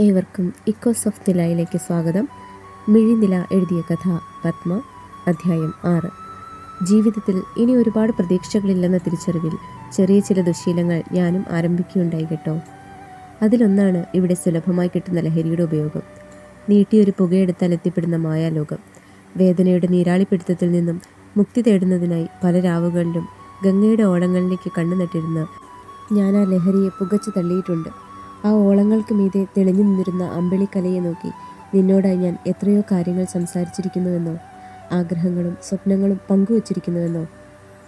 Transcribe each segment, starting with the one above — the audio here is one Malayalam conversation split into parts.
ഏവർക്കും ഇക്കോസ് ഓഫ് നിലയിലേക്ക് സ്വാഗതം. മിഴിനില എഴുതിയ കഥ പത്മ, അധ്യായം 6. ജീവിതത്തിൽ ഇനി ഒരുപാട് പ്രതീക്ഷകളില്ലെന്ന തിരിച്ചറിവിൽ ചെറിയ ചില ദുശീലങ്ങൾ ഞാനും ആരംഭിക്കുകയുണ്ടായി കേട്ടോ. അതിലൊന്നാണ് ഇവിടെ സുലഭമായി കിട്ടുന്ന ലഹരിയുടെ ഉപയോഗം. നീട്ടിയൊരു പുകയെടുത്താൽ എത്തിപ്പെടുന്ന മായാലോകം. വേദനയുടെ നീരാളിപ്പിടുത്തത്തിൽ നിന്നും മുക്തി തേടുന്നതിനായി പല രാവുകളിലും ഗംഗയുടെ ഓളങ്ങളിലേക്ക് കണ്ണു നട്ടിരുന്ന് ഞാൻ ആ ലഹരിയെ പുകച്ചു തള്ളിയിട്ടുണ്ട്. ആ ഓളങ്ങൾക്ക് മീതെ തെളിഞ്ഞു നിന്നിരുന്ന അമ്പിളിക്കലയെ നോക്കി നിന്നോടായി ഞാൻ എത്രയോ കാര്യങ്ങൾ സംസാരിച്ചിരിക്കുന്നുവെന്നോ, ആഗ്രഹങ്ങളും സ്വപ്നങ്ങളും പങ്കുവച്ചിരിക്കുന്നുവെന്നോ.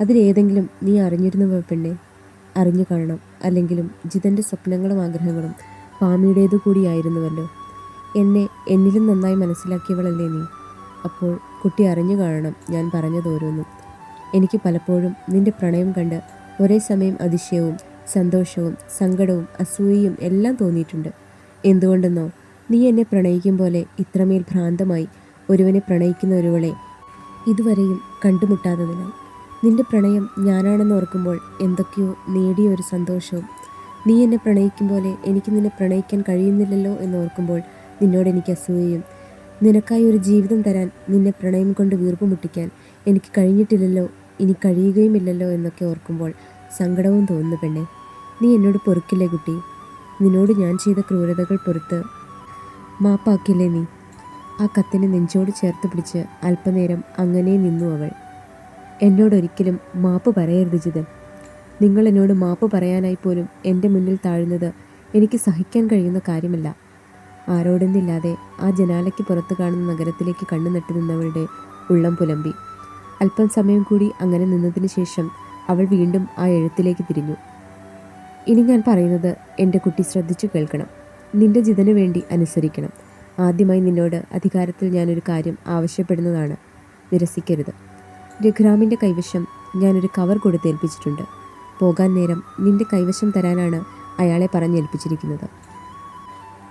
അതിലേതെങ്കിലും നീ അറിഞ്ഞിരുന്നുവോ പെണ്ണെ? അറിഞ്ഞു കാണണം. അല്ലെങ്കിലും ജിതൻ്റെ സ്വപ്നങ്ങളും ആഗ്രഹങ്ങളും പാമിയുടേതു കൂടിയായിരുന്നുവല്ലോ. എന്നെ എന്നിലും നന്നായി മനസ്സിലാക്കിയവളല്ലേ നീ? അപ്പോൾ കുട്ടി അറിഞ്ഞു കാണണം ഞാൻ പറഞ്ഞതോരോന്നും. എനിക്ക് പലപ്പോഴും നിന്റെ പ്രണയം കണ്ട് ഒരേ സമയം അതിശയവും സന്തോഷവും സങ്കടവും അസൂയയും എല്ലാം തോന്നിയിട്ടുണ്ട്. എന്തുകൊണ്ടെന്നോ, നീ എന്നെ പ്രണയിക്കും പോലെ ഇത്രമേൽ ഭ്രാന്തമായി ഒരുവനെ പ്രണയിക്കുന്ന ഒരുവളെ ഇതുവരെയും കണ്ടുമുട്ടാത്തതിനാൽ. നിന്റെ പ്രണയം ഞാനാണെന്ന് ഓർക്കുമ്പോൾ എന്തൊക്കെയോ നേടിയ ഒരു സന്തോഷവും, നീ എന്നെ പ്രണയിക്കും പോലെ എനിക്ക് നിന്നെ പ്രണയിക്കാൻ കഴിയുന്നില്ലല്ലോ എന്നോർക്കുമ്പോൾ നിന്നോട് എനിക്ക് അസൂയയും, നിനക്കായി ഒരു ജീവിതം തരാൻ നിന്നെ പ്രണയം കൊണ്ട് വീർപ്പുമുട്ടിക്കാൻ എനിക്ക് കഴിഞ്ഞിട്ടില്ലല്ലോ, ഇനി കഴിയുകയുമില്ലല്ലോ എന്നൊക്കെ ഓർക്കുമ്പോൾ സങ്കടവും തോന്നുന്നു പെണ്ണെ. നീ എന്നോട് പൊറുക്കില്ലേ കുട്ടി? നിന്നോട് ഞാൻ ചെയ്ത ക്രൂരതകൾ പൊറുത്ത് മാപ്പാക്കില്ലേ നീ? ആ കത്തിനെ നെഞ്ചോട് ചേർത്ത് പിടിച്ച് അല്പനേരം അങ്ങനെ നിന്നു അവൾ. എന്നോടൊരിക്കലും മാപ്പ് പറയരുത് ജിതൻ. നിങ്ങൾ എന്നോട് മാപ്പ് പറയാനായി പോലും എൻ്റെ മുന്നിൽ താഴുന്നത് എനിക്ക് സഹിക്കാൻ കഴിയുന്ന കാര്യമല്ല. ആരോടെന്നില്ലാതെ ആ ജനാലയ്ക്ക് പുറത്ത് കാണുന്ന നഗരത്തിലേക്ക് കണ്ണു നട്ടു നിന്നവളുടെ ഉള്ളം പുലമ്പി. അല്പം സമയം കൂടി അങ്ങനെ നിന്നതിന് ശേഷം അവൾ വീണ്ടും ആ എഴുത്തിലേക്ക് തിരിഞ്ഞു. ഇനി ഞാൻ പറയുന്നത് എൻ്റെ കുട്ടി ശ്രദ്ധിച്ചു കേൾക്കണം. നിന്റെ ജിതന് വേണ്ടി അനുസരിക്കണം. ആദ്യമായി നിന്നോട് അധികാരത്തിൽ ഞാനൊരു കാര്യം ആവശ്യപ്പെടുന്നതാണ്. നിരസിക്കരുത്. രഘുറാമിൻ്റെ കൈവശം ഞാനൊരു കവർ കൊടുത്തേൽപ്പിച്ചിട്ടുണ്ട്. പോകാൻ നേരം നിന്റെ കൈവശം തരാനാണ് അയാളെ പറഞ്ഞേൽപ്പിച്ചിരിക്കുന്നത്.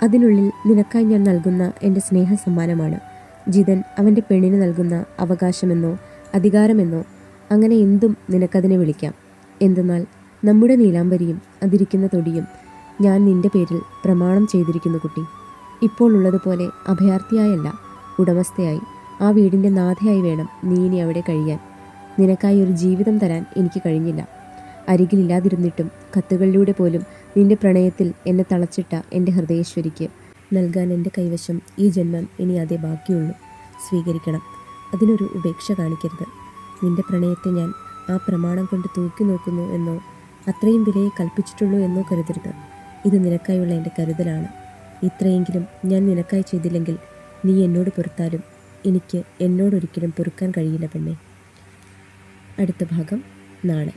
അതിനുള്ളിൽ നിനക്കായി ഞാൻ നൽകുന്ന എൻ്റെ സ്നേഹ സമ്മാനമാണ്. ജിതൻ അവൻ്റെ പെണ്ണിന് നൽകുന്ന അവകാശമെന്നോ അധികാരമെന്നോ അങ്ങനെ എന്തും നിനക്കതിനെ വിളിക്കാം. എന്തെന്നാൽ നമ്മുടെ നീലാംബരിയും അതിരിക്കുന്ന തൊടിയും ഞാൻ നിന്റെ പേരിൽ പ്രമാണം ചെയ്തിരിക്കുന്നു കുട്ടി. ഇപ്പോൾ ഉള്ളതുപോലെ അഭയാർത്ഥിയായല്ല, ഉടമസ്ഥയായി ആ വീടിൻ്റെ നാഥയായി വേണം നീ ഇനി അവിടെ കഴിയാൻ. നിനക്കായി ഒരു ജീവിതം തരാൻ എനിക്ക് കഴിഞ്ഞില്ല. അരികിലില്ലാതിരുന്നിട്ടും കത്തുകളിലൂടെ പോലും നിന്റെ പ്രണയത്തിൽ എന്നെ തളച്ചിട്ട എൻ്റെ ഹൃദയേശ്വരിക്ക് നൽകാൻ എൻ്റെ കൈവശം ഈ ജന്മം ഇനി അതേ ബാക്കിയുള്ളൂ. സ്വീകരിക്കണം. അതിനൊരു ഉപേക്ഷ കാണിക്കരുത്. നിന്റെ പ്രണയത്തെ ഞാൻ ആ പ്രമാണം കൊണ്ട് തൂക്കി നോക്കുന്നു എന്നോ അത്രയും വിലയെ കൽപ്പിച്ചിട്ടുള്ളൂ എന്നോ കരുതരുത്. ഇത് നിനക്കായുള്ള എൻ്റെ കരുതലാണ്. ഇത്രയെങ്കിലും ഞാൻ നിനക്കായി ചെയ്തില്ലെങ്കിൽ നീ എന്നോട് പൊറുത്താലും എനിക്ക് എന്നോടൊരിക്കലും പൊറുക്കാൻ കഴിയില്ല പെണ്ണെ. അടുത്ത ഭാഗം നാളെ.